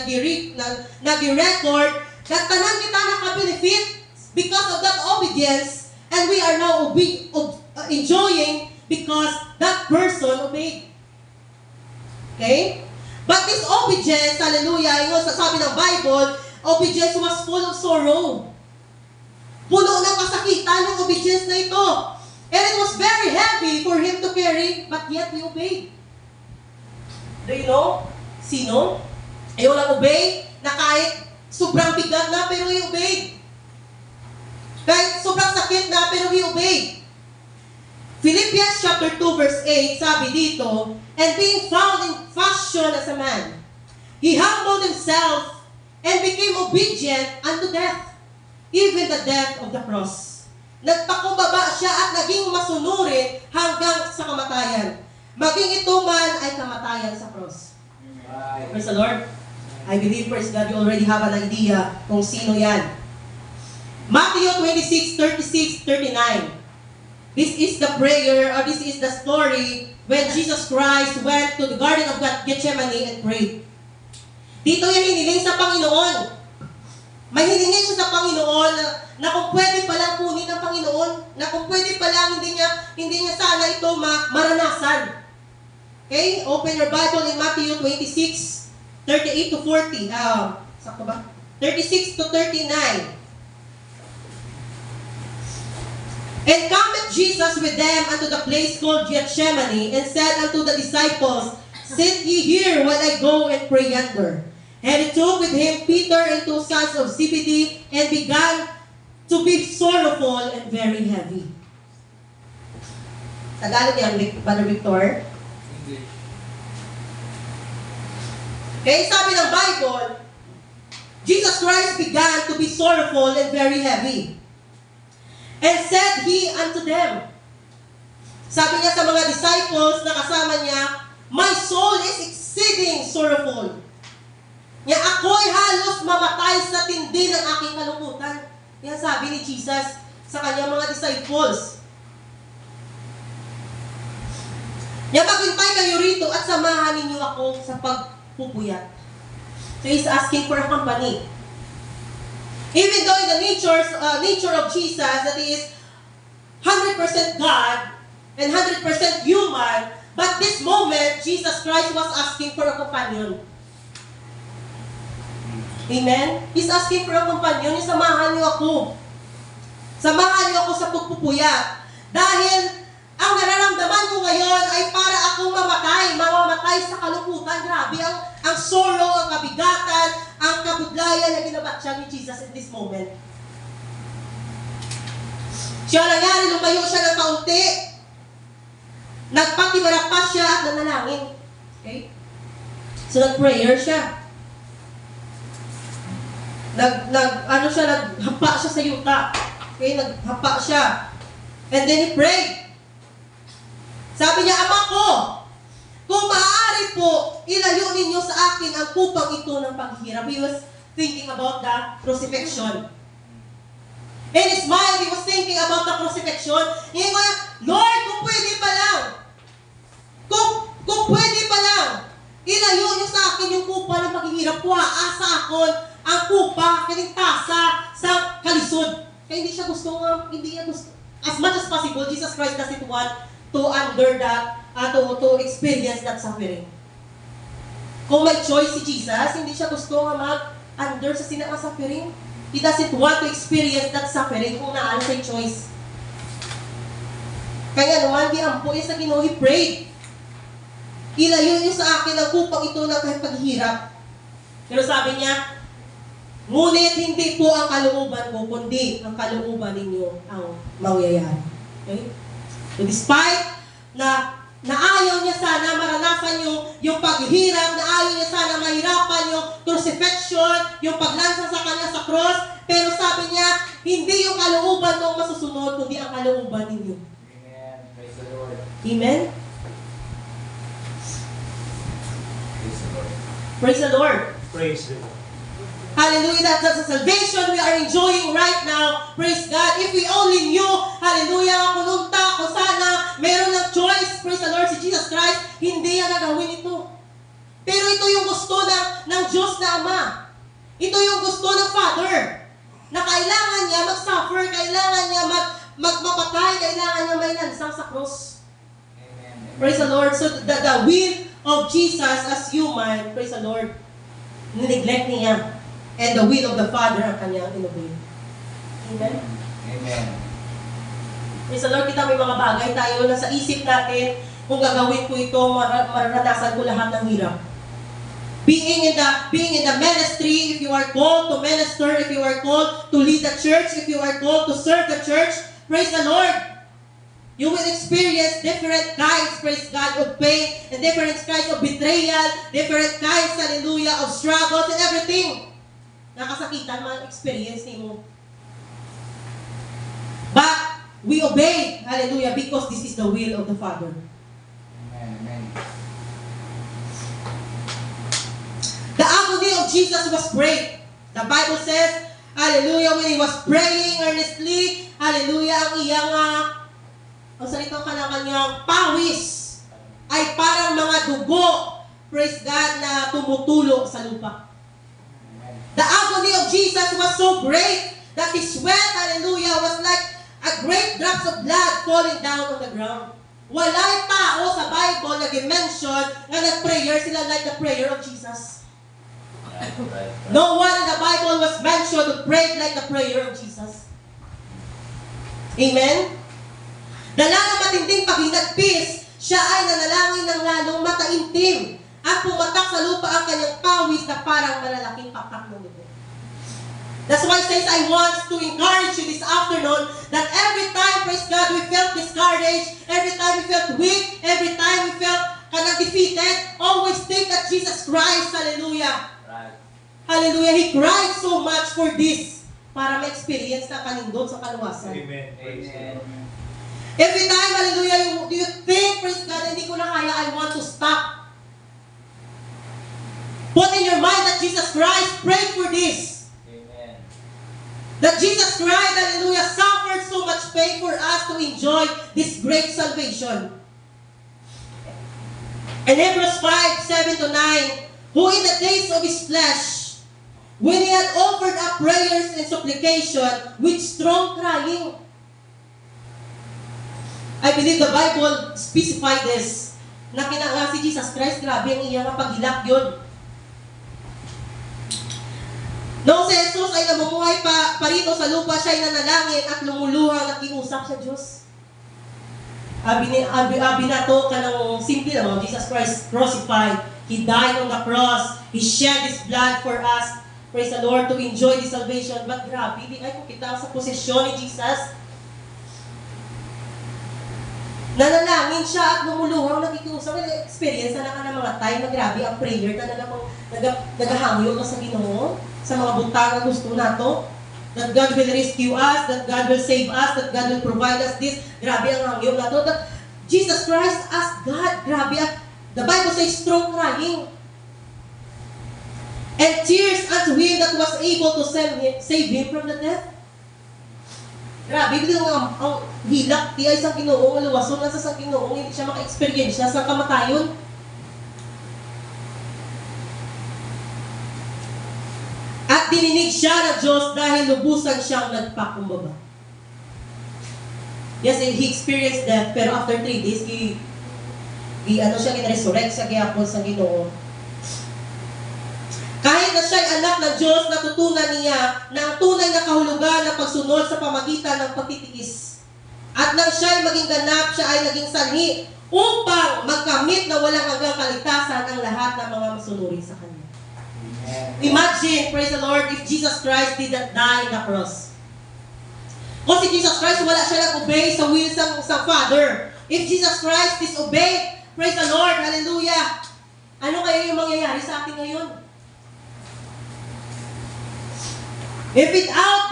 nag-record, na tanan kita naka-benefit because of that obedience, and we are now enjoying because that person obeyed. Okay? But this obedience, hallelujah, yung sasabi ng Bible, obedience was full of sorrow. Puno ng kasakitan yung obedience na ito. And it was very heavy for him to carry, but yet he obeyed. Do you know? Sino? Ayaw lang obey, na kahit sobrang bigat na, pero he obeyed. Kahit sobrang sakit na, pero he obeyed. Philippians chapter 2 verse 8, sabi dito, and being found in fashion as a man, He humbled Himself and became obedient unto death, even the death of the cross. Nagpakumbaba siya at naging masunurin hanggang sa kamatayan. Maging ito man ay kamatayan sa cross. Right. Praise the Lord. I believe, praise God, you already have an idea kung sino yan. Matthew 26, 36, 39. This is the prayer, or this is the story when Jesus Christ went to the Garden of Gethsemane and prayed. Dito yung hiniling sa Panginoon. May hiningi siya sa Panginoon na kung pwede palang kunin ng Panginoon, na kung pwede palang hindi niya sana ito maranasan. Okay? Open your Bible in Matthew 26, 38 to 40. Sakto ba? 36 to 39. And cometh Jesus with them unto the place called Gethsemane, and said unto the disciples, Sit ye here while I go and pray yonder. And he took with him Peter and 2 sons of Zebedee, and began to be sorrowful and very heavy. Tagalog yan, Brother Victor. English. Kaya sabi ng Bible, Jesus Christ began to be sorrowful and very heavy. And said he unto them, sabi niya sa mga disciples na kasama niya, My soul is exceeding sorrowful. Niya ako'y halos mamatay sa tindi ng aking kalungkutan. Yan sabi ni Jesus sa kanyang mga disciples. Niya maghintay kayo rito at samahan ninyo ako sa pagpupuyat. So he's asking for a company. Even though in the nature of Jesus that he is 100% God and 100% human, but this moment, Jesus Christ was asking for a companion. Amen? He's asking for a companion. Samahan niyo ako. Samahan niyo ako sa pagpupuyat. Dahil ang nararamdaman ko ngayon ay para akong mamamatay sa kalungkutan. Grabe, ang sorrow, ang kabigatan, ang kabudlayan na ginabatsyag ni Jesus in this moment. Siya nangyari, lumayo siya ng kaunti. Nagpatiwala pa siya at nanalangin. Okay? So, nag-prayer siya. Naghapa siya sa yuta. Okay? Naghapa siya. And then he prayed. Sabi niya, Ama ko, kung maaari po, ilayo ninyo sa akin ang kupang ito ng paghihirap. He was thinking about the crucifixion. In his mind, he was thinking about the crucifixion. Hindi ko Lord, kung pwede pa lang, kung pwede pa lang, ilayo niyo sa akin yung kupa ng paghihirap. Kuhaan sa akon ang kupa, kinintasa sa kalisod. Kaya hindi niya gusto, as much as possible, Jesus Christ doesn't want to under that, to experience that suffering. Kung may choice si Jesus, hindi siya gusto nga mag-under sa suffering. He doesn't want to experience that suffering kung naan siya choice. Kaya naman, di ampo sa Ginoo, he prayed. Ilayo niyo sa akin ang kupang ito ng kahit paghihirap. Pero sabi niya, ngunit hindi po ang kalooban ko, kundi ang kalooban ninyo ang mawiyayari. Okay? So despite na ayaw niya sana maranasan yung paghihirap, na ayaw niya sana mahirapan yung crucifixion, yung paglansa sa kanya sa cross, pero sabi niya, hindi yung kalooban mo masusunod, kundi ang kalooban ninyo. Amen. Praise the Lord. Amen? Praise the Lord. Praise the Lord. Praise the Lord. Hallelujah, that's the salvation we are enjoying right now. Praise God. If we only knew, hallelujah, kununta, kung sana, meron ng choice, praise the Lord, si Jesus Christ, hindi niya gagawin ito. Pero ito yung gusto ng Diyos na Ama. Ito yung gusto ng Father. Na kailangan niya mag-suffer, kailangan niya magmapatay, kailangan niya may lansang sa cross. Amen. Praise the Lord. So the will of Jesus as human, praise the Lord, nineglect niya. And the will of the Father ang kanyang inobey. Amen? Amen. Praise the Lord, kita may mga bagay tayo na sa isip natin, kung gagawin ko ito, mararanasan ko lahat ng hirap. Being in the ministry, if you are called to minister, if you are called to lead the church, if you are called to serve the church, praise the Lord. You will experience different kinds, praise God, of pain, and different kinds of betrayal, different kinds, hallelujah, of struggles and everything. Nakasakitan man experience ni mo. But we obey, hallelujah, because this is the will of the Father. Amen. Amen. The agony of Jesus was great. The Bible says, hallelujah, when he was praying earnestly, hallelujah, ang iyang, ang salita ka ng kanyang pawis ay parang mga dugo, praise God, na tumutulo sa lupa. The agony of Jesus was so great that his sweat, hallelujah, was like a great drops of blood falling down on the ground. Walay tao sa Bible na gimension na nag-prayer sila like the prayer of Jesus. No one in the Bible was mentioned to pray like the prayer of Jesus. Amen? Dala ng matinding paghinagpis, siya ay nanalangin ng lalong mataimtim at pumatak sa lupa ang kanyang pawis na parang malalaking papak ng lupa. That's why it says, I want to encourage you this afternoon that every time, praise God, we felt discouraged, every time we felt weak, every time we felt kind of defeated, always think that Jesus Christ, hallelujah. Right. Hallelujah, He cried so much for this para ma-experience na kanindot sa kaluwasan. Amen. Praise the Amen. Lord. Every time, hallelujah, you think, praise God, hindi ko na kaya, I want to stop. Put in your mind that Jesus Christ prayed for this. Amen. That Jesus Christ, hallelujah, suffered so much pain for us to enjoy this great salvation. In Hebrews 5:7-9, who in the days of his flesh, when he had offered up prayers and supplication with strong crying. I believe the Bible specified this. Na kinanga si Jesus Christ, grabe ang iyang paghilak yun. Noong si Jesus ay namumuhay pa rito sa lupa, siya ay nanalangin at lumuluhang nakiusap sa Diyos. Abi na to kanang simple lang, Jesus Christ crucified. He died on the cross. He shed His blood for us. Praise the Lord, to enjoy the salvation. But grabe, di ay kung kita sa posisyon ni Jesus. Nanalangin siya at lumuluhang nakikiusap. Experience na ka ng mga time na grabe ang prayer. Talaga pang nagahangyo ka sa Ginoo. Sa mga butang na gusto nato. That God will rescue us. That God will save us. That God will provide us this. Grabe ang hangyo nato. That Jesus Christ asked God. Grabe ang, the Bible says strong crying. And tears unto Him that was able to save him from the death. Grabe, hindi ang hilak, di ay sa Ginoo, luwason na sa Ginoo, hindi siya maka-experience sa kamatayon. At dininig siya ng Diyos dahil lubusan siyang nagpakumbaba. Yes, he experienced death, pero after 3 days, siya gina-resurrect sa gihapon sa Ginoo. Kahit na siya'y anak ng Diyos, natutunan niya na ang tunay na kahulugan ng pagsunod sa pamagitan ng pagtitiis. At nang siya'y maging ganap, siya ay naging sanhi upang magkamit na walang hanggang kaligtasan ang lahat ng mga masunurin sa Kanya. Amen. Imagine, praise the Lord, if Jesus Christ did not die on the cross. Kung si Jesus Christ, wala siya nag-obey sa will sa Father. If Jesus Christ disobeyed, praise the Lord, hallelujah, ano kaya yung mangyayari sa atin ngayon? If without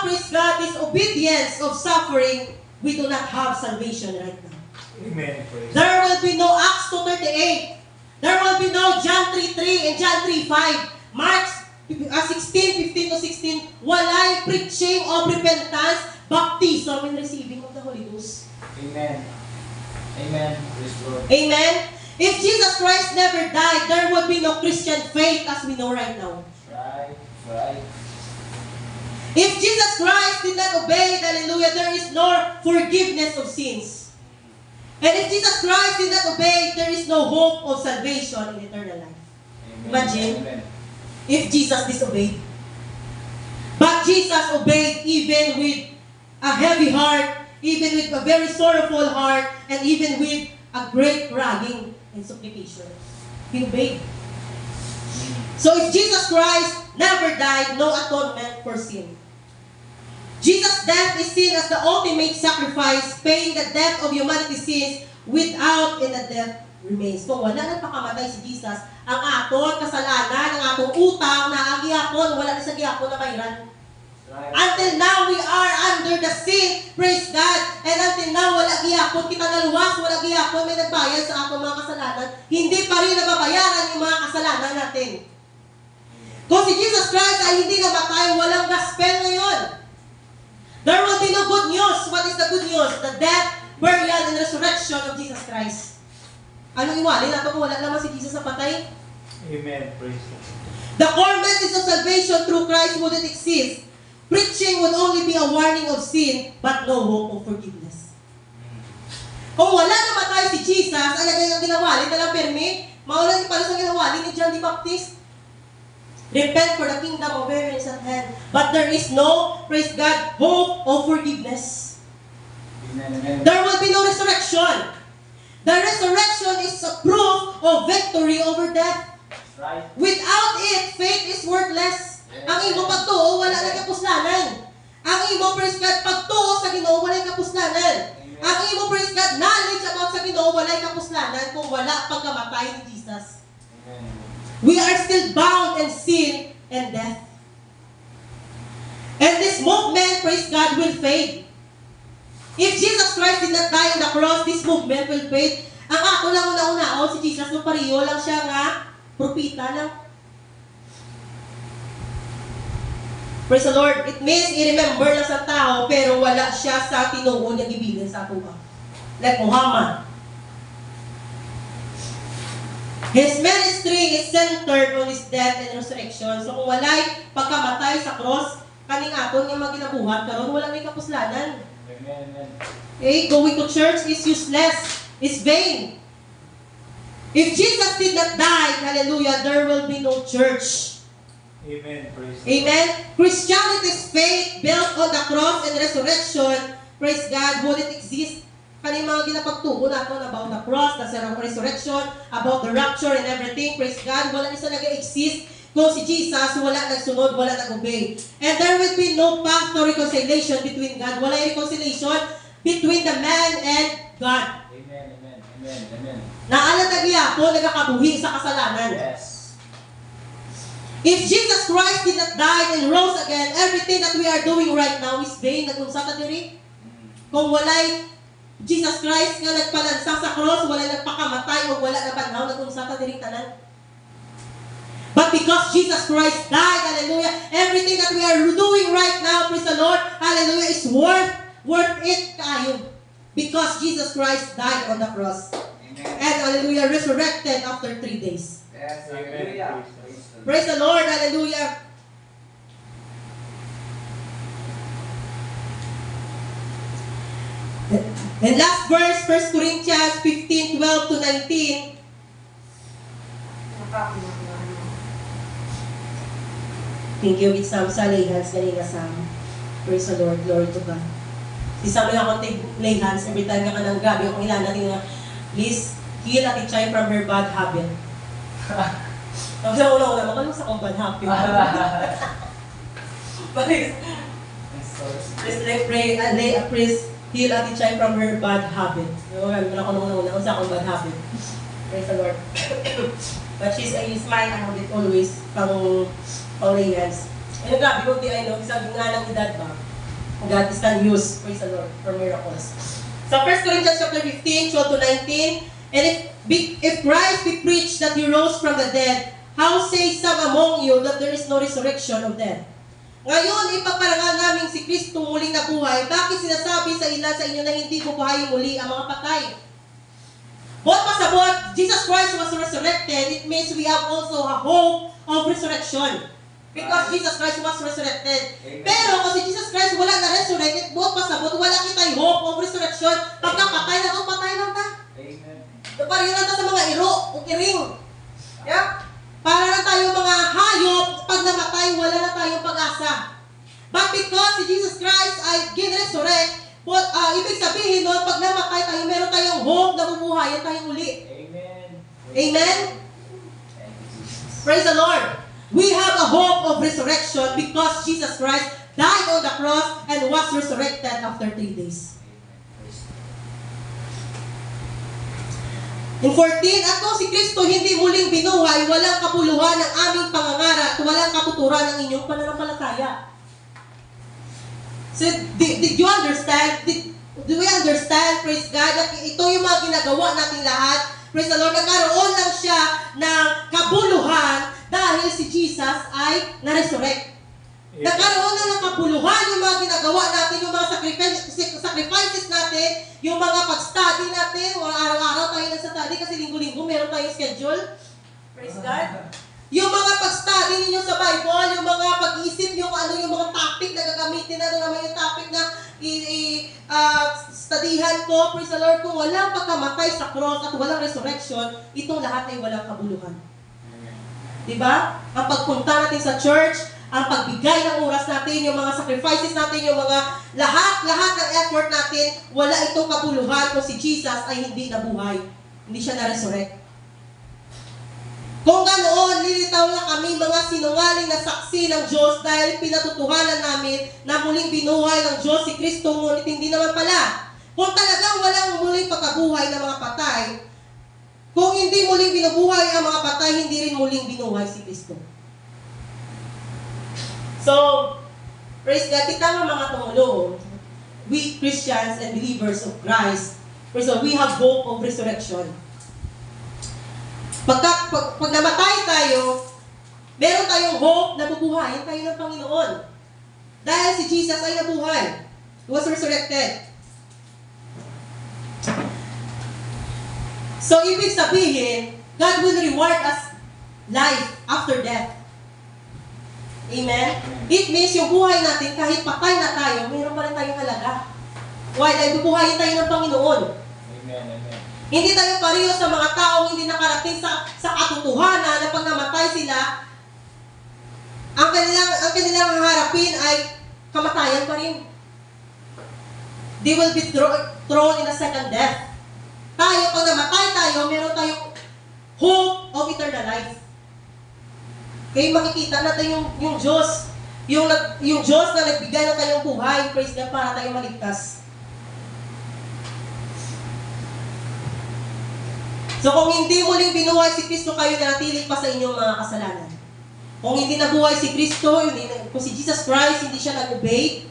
praise God, this obedience of suffering, we do not have salvation right now. Amen. Praise There will be no Acts 2:38. There will be no John 3:3 and John 3:5. Mark 16:15-16. Walay preaching of repentance, baptism, and receiving of the Holy Ghost. Amen. Amen. Praise the Lord. Amen. If Jesus Christ never died, there would be no Christian faith as we know right now. Right. Right. If Jesus Christ did not obey, hallelujah, there is no forgiveness of sins. And if Jesus Christ did not obey, there is no hope of salvation in eternal life. Amen. Imagine. Amen. If Jesus disobeyed. But Jesus obeyed even with a heavy heart, even with a very sorrowful heart, and even with a great crying and supplication. He obeyed. So if Jesus Christ never died, no atonement for sin. Jesus' death is seen as the ultimate sacrifice, paying the debt of humanity's sins without and the death remains. Kung wala nang pakamatay si Jesus, ang aton kasalanan, ang atong utang na ang gihapon, wala na sa gihapon na mayran. Right. Until now, we are under the sin, praise God. And until now, wala gihapon kita naluwas, wala gihapon may nagbayad sa atong mga kasalanan. Hindi pa rin nababayaran yung mga kasalanan natin. Kung si Jesus Christ ay hindi namatay, walang gospel ngayon. There will be no good news. What is the good news? The death, burial, and resurrection of Jesus Christ. Anong iwalin nato kung wala naman si Jesus na patay? Amen. Praise the Lord. The core message of salvation through Christ wouldn't exist. Preaching would only be a warning of sin, but no hope of forgiveness. Kung wala namatay si Jesus, alagay ang ginawali na lang permi, maulan pala sa ginawali ni John the Baptist. Repent, for the kingdom of heaven is at hand. But there is no, praise God, hope of forgiveness. Amen. Amen. There will be no resurrection. The resurrection is a proof of victory over death. That's right. Without it, faith is worthless. Ang imo pagtuo, wala na kapuslanan. Ang imo, praise God, pagtuo sa Ginoo, wala kapuslanan. Ang imo, praise God, knowledge about sa Ginoo, wala kapuslanan kung wala pagkamatay ni Jesus. Amen. We are still bound in sin and death. And this movement, praise God, will fade. If Jesus Christ did not die on the cross, this movement will fade. Ang ato lang una-una, si Jesus, nung pariyo lang siya nga, propita lang. Praise the Lord. It means i-remember lang sa tao, pero wala siya sa tinuon niya gibilin sa ato. Like Muhammad. His ministry is centered on His death and resurrection. So kung walay pagkamatay sa cross, kaning aton nga maginabuhat, karon wala may kapuslanan. Amen. Amen. Okay, going to church is useless, is vain. If Jesus did not die, hallelujah, there will be no church. Amen. Praise the Lord. Amen. Christianity's faith built on the cross and resurrection, praise God, wouldn't exist. Kaning mga ginapagtuo natin about the cross, the resurrection, about the rapture and everything, praise God, wala isa nag-exist kung si Jesus wala nagsunod, wala nag-obey. And there will be no path to reconciliation between God. Wala yung reconciliation between the man and God. Amen. Amen. Amen. Amen. Naalatag niya po, nagkakabuhi sa kasalanan. Yes. If Jesus Christ did not die and rose again, everything that we are doing right now is vain. Nag-unsa ta diri? Kung walay Jesus Christ nga nagpalansa sa cross, wala nagpakamatay o wala na panahon, nag-unsa ta diri tanan. But because Jesus Christ died, hallelujah, everything that we are doing right now, praise the Lord, hallelujah, is worth it kayo. Because Jesus Christ died on the cross. Amen. And hallelujah, resurrected after 3 days. Yes. Amen. Hallelujah. Praise the Lord, hallelujah. And last verse, 1 Corinthians 15:12 to 19. Thank you with Sam sa lay hands kanina Sam. Praise the Lord, glory to God. Si Sam na akong lay hands every time nga ka ng gabi, kung ilan natin nga, please, heal at i-try from her bad habit. Tapos sa una-una, makalong sa kong bad habit. Please, pray, please, heal at i-try from her bad habit. Yung mga ko una-una, kung sa akong bad habit. Praise the Lord. But she's a smile and habit always pang lay hands. And grabe, kung di ay no, sabi nga ng edad ba, God is can use, praise the Lord, for miracles. So 1 Corinthians chapter 15, 12 to 19, and if Christ be preached that He rose from the dead, how say some among you that there is no resurrection of dead? Ngayon, ipaparangal namin si Kristo muling nabuhay. Bakit sinasabi sa ilan sa inyo na hindi bubuhayin muli ang mga patay? What pasabot, Jesus Christ was resurrected, it means we have also a hope of resurrection. Because Jesus Christ was resurrected. Amen. Pero kung si Jesus Christ wala na resurrected, what pasabot, wala kita'y hope of resurrection. Pagka patay lang ta. Amen. Pariyo lang ta sa mga iro, o iring. Yeah? Para na tayo mga hayop, pag namatay, wala na tayong pag-asa. But because si Jesus Christ ay gin-resurrect, ibig sabihin nun, pag namatay tayo, meron tayong hope na bubuhayan tayong uli. Amen. Amen? Thank you, Jesus. Praise the Lord. We have a hope of resurrection because Jesus Christ died on the cross and was resurrected after 3 days. In 14, at kung si Kristo hindi muling binuhay, walang kapuluhan ng aming pangangaral at walang kaputuran ng inyong pananampalataya. So, did you understand? Do we understand, praise God, that ito yung mga ginagawa natin lahat? Praise the Lord, nagkaroon lang siya ng kabuluhan dahil si Jesus ay na-resurrect. Nagkaroon na ng kabuluhan yung mga ginagawa natin, yung mga sacrifices natin, yung mga pag-study natin, o araw-araw tayo nag-study kasi linggo-linggo meron tayong schedule. Praise God. Yung mga pag-study ninyo sa Bible, yung mga pag-isip nyo kung ano yung mga topic na gagamitin, ano naman yung topic na studyhan ko, praise the Lord, kung walang pagkamatay sa cross at walang resurrection, itong lahat ay walang kabuluhan. Diba? Ang pagpunta natin sa church, ang pagbigay ng oras natin, yung mga sacrifices natin, yung mga lahat ng effort natin, wala itong kabuluhan kung si Jesus ay hindi nabuhay. Hindi siya na-resurrect. Kung ganoon, lilitaw na kami mga sinungaling na saksi ng Diyos dahil pinatutuhanan namin na muling binuhay ng Diyos si Kristo, ngunit hindi naman pala. Kung talagang walang muling pagkabuhay ng mga patay, kung hindi muling binubuhay ang mga patay, hindi rin muling binuhay si Kristo. So, praise God, kita nga mga tumulong, we Christians and believers of Christ, praise God, we have hope of resurrection. Pag namatay tayo, meron tayong hope na bubuhayin tayo ng Panginoon. Dahil si Jesus ay nabuhay. He was resurrected. So, ibig sabihin, God will reward us life after death. Amen? It means yung buhay natin, kahit patay na tayo, mayroon pa rin tayong halaga. Why? Dahil bubuhayin tayo ng Panginoon. Amen. Amen. Hindi tayo pareho sa mga taong hindi nakarating sa katotohanan na pag namatay sila, ang kanilang harapin ay kamatayan pa rin. They will be thrown in a second death. Tayo, pag namatay tayo, meron tayong hope of eternal life. Kaya makikita natin yung Diyos, yung Diyos na nagbigay ng kanyang buhay, praise God, para tayo maligtas. So kung hindi muling binuhay si Kristo, kayo nanatiling pa sa inyong mga kasalanan. Kung hindi nabuhay si Kristo, kung si Jesus Christ hindi siya nag-obey,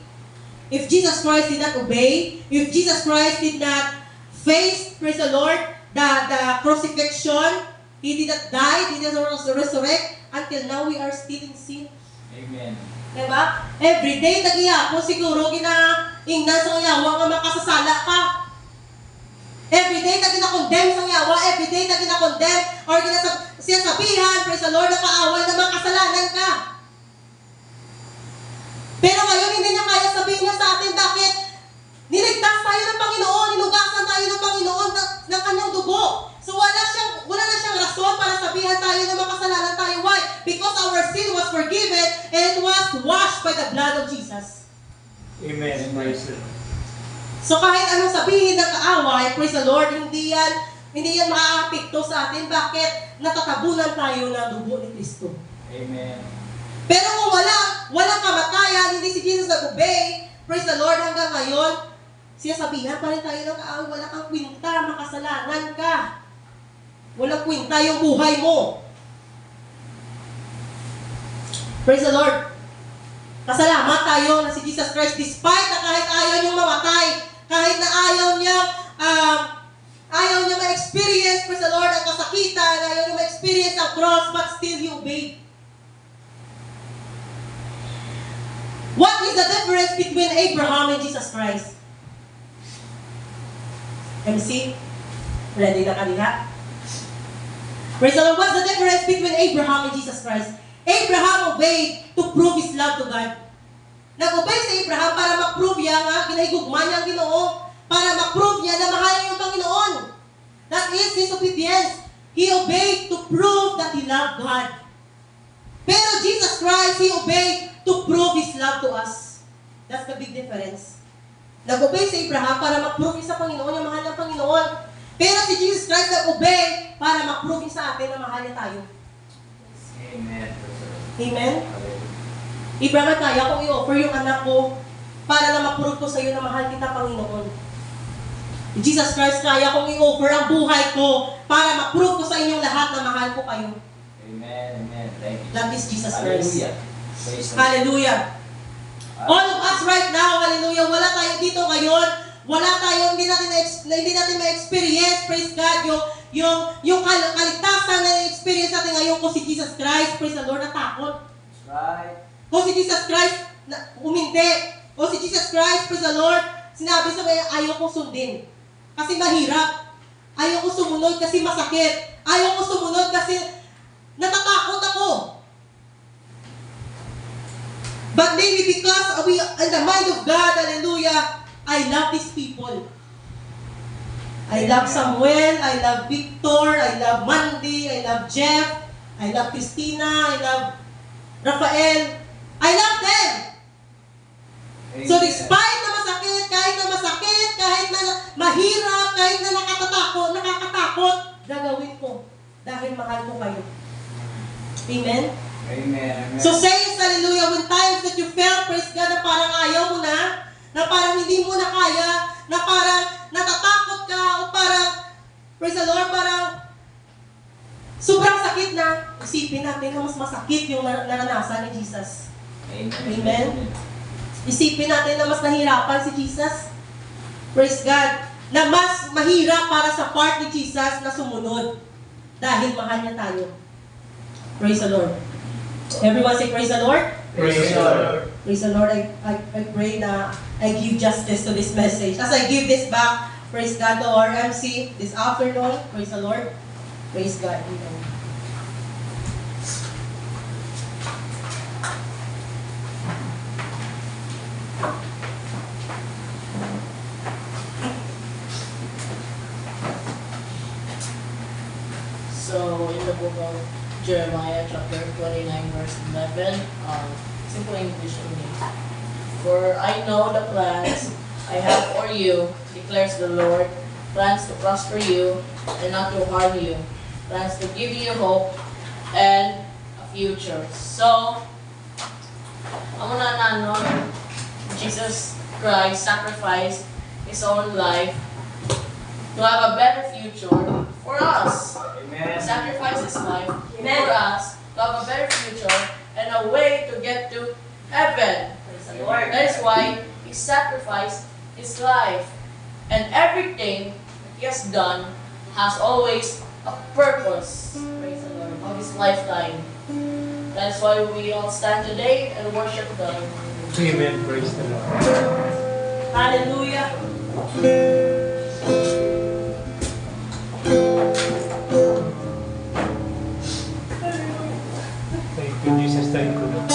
if Jesus Christ did not obey, if Jesus Christ did not face, praise the Lord, the crucifixion, He did not die, He did not resurrect, until now we are still in sin. Amen. Diba? Every day, nag-iapon siguro, ginaingnan sa yawa nga makasasala ka. Every day na ginakondemn sa yawa, every day na ginakondemn, or sinasabihan, praise the Lord, na kaaway na makasalanan ka. Pero ngayon, hindi niya kaya sabihin niya sa atin, bakit? Niligtas tayo ng Panginoon, inugasan tayo ng Panginoon ng kanyang dugo. So wala na siyang rason para sabihan tayo na makasalanan tayo. Why? Because our sin was forgiven and it was washed by the blood of Jesus. Amen. Praise the Lord. So kahit anong sabihin ng kaaway, praise the Lord, hindi yan makakapikto sa atin. Bakit? Natatabunan tayo ng dugo ni Kristo. Amen. Pero kung walang kamatayan, hindi si Jesus nag-obey, praise the Lord, hanggang ngayon, sinasabihan pa rin tayo ng kaaway, wala kang kwinta, makasalanan ka. Walang kwinta yung buhay mo. Praise the Lord. Pasalamat tayo na si Jesus Christ, despite na kahit ayaw niyang mamatay, kahit na ayaw niya ma-experience, praise the Lord, ang kasakitan, ayaw niya ma-experience ang cross, but still He obeyed. What is the difference between Abraham and Jesus Christ? MC? Ready na kanina? Praise the Lord, what's the difference between Abraham and Jesus Christ? Abraham obeyed to prove his love to God. Nag-obey si Abraham para ma-prove niya nga, ginahigugma niya ang Ginoo, para ma-prove niya na mahal niya yung Panginoon. That is his obedience. He obeyed to prove that he loved God. Pero Jesus Christ, He obeyed to prove His love to us. That's the big difference. Nag-obey si Abraham para ma-prove sa Panginoon yung mahal ng Panginoon. Pero si Jesus Christ nag-obey para ma-prove sa atin na mahal niya tayo. Amen. Amen? Abraham, kaya kong i-offer yung anak ko para na ma-prove ko sa iyo na mahal kita, Panginoon. Jesus Christ, kaya kong i-offer ang buhay ko para ma-prove ko sa inyong lahat na mahal ko kayo. Amen. Amen. Thank you. That is Jesus Christ. Hallelujah. Praise the Lord. Hallelujah. All of us right now, hallelujah, wala tayo dito ngayon, wala tayo, hindi natin ma-experience, praise God, yung kaligtasan na experience natin ngayon kung si Jesus Christ, praise the Lord, natakot. That's right. Kung si Jesus Christ, umindi. O si Jesus Christ, praise the Lord, sinabi sa mga, ayaw kong sundin. Kasi mahirap. Ayaw kong sumunod kasi masakit. Ayaw kong sumunod kasi natatakot ako. But maybe because we, in the mind of God, hallelujah, I love these people. I love Samuel, I love Victor, I love Mandy, I love Jeff, I love Christina, I love Rafael. I love them. So despite na masakit, kahit na mahirap, kahit na nakakatakot, gagawin ko. Dahil mahal ko kayo. Amen? Amen. So say hallelujah when times that you felt, praise God, na parang ayaw mo na parang hindi mo na kaya, na parang natatakot ka, o parang, praise the Lord, parang sobrang sakit na. Isipin natin na mas masakit yung naranasan ni Jesus. Amen? Isipin natin na mas nahirapan si Jesus. Praise God. Na mas mahirap para sa part ni Jesus na sumunod. Dahil mahal niya tayo. Praise the Lord. Everyone say praise the Lord. Praise the Lord. Praise the Lord. I pray na I give justice to this message. As I give this back, praise God to our MC this afternoon. Praise the Lord. Praise God. Amen. So, in the book of Jeremiah, chapter 29, verse 11, simple English only. For I know the plans I have for you, declares the Lord, plans to prosper you and not to harm you, plans to give you hope and a future. So, ang una Jesus Christ sacrificed His own life to have a better future for us. Amen. He sacrificed His life for us to have a better future and a way to get to heaven. That is why He sacrificed His life. And everything that He has done has always a purpose. Praise the Lord. Of His lifetime. That's why we all stand today and worship God. Amen. Praise the Lord. Hallelujah. Thank you, Jesus. Thank you, Lord.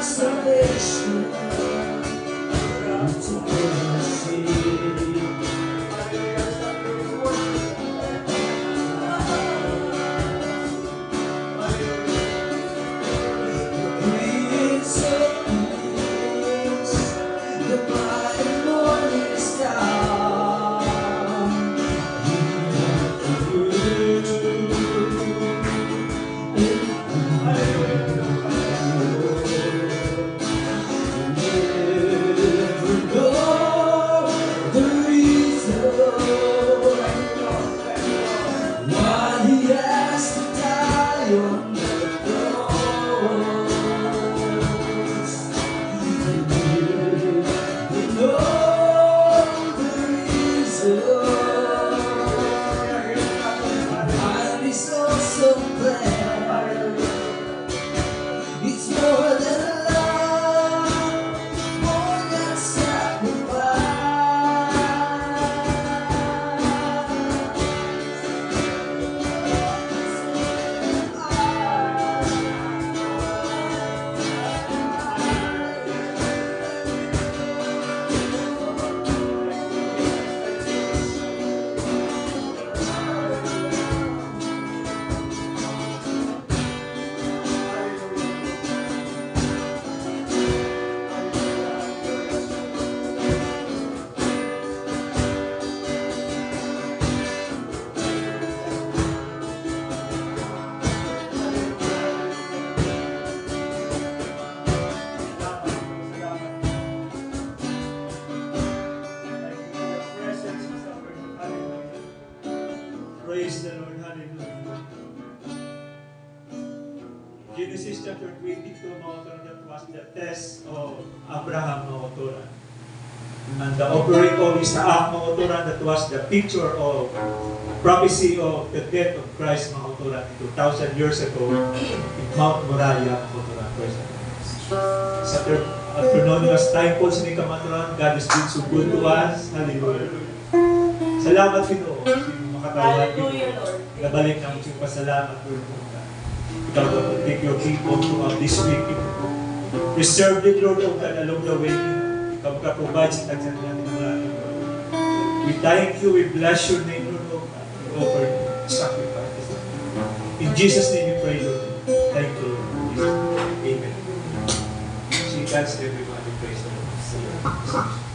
Salvation, Genesis chapter 22, mga karon, that was the test of Abraham, mga karon. And the offering of Isaac, mga karon, that was the picture of prophecy of the death of Christ, mga karon, 2,000 years ago in Mount Moriah, mga karon. Sa afternoon, time po sa mga karon, God has been so good to us. Hallelujah. Salamat Ginoo sa makatawag Hallelujah, Lord. Nabalik na mo siyang pasalamat, Lord. Ikaw will take your people throughout this week. Preserve them, Lord, O God, along the way. Ikaw ka-provide sa tagsan natin ng ating Lord. We thank you, we bless your name, Lord, O God. We offer sacrifices. In Jesus' name we pray, Lord. Thank you, Lord. In Jesus' name. Amen. See God's everybody. Praise the Lord. See you.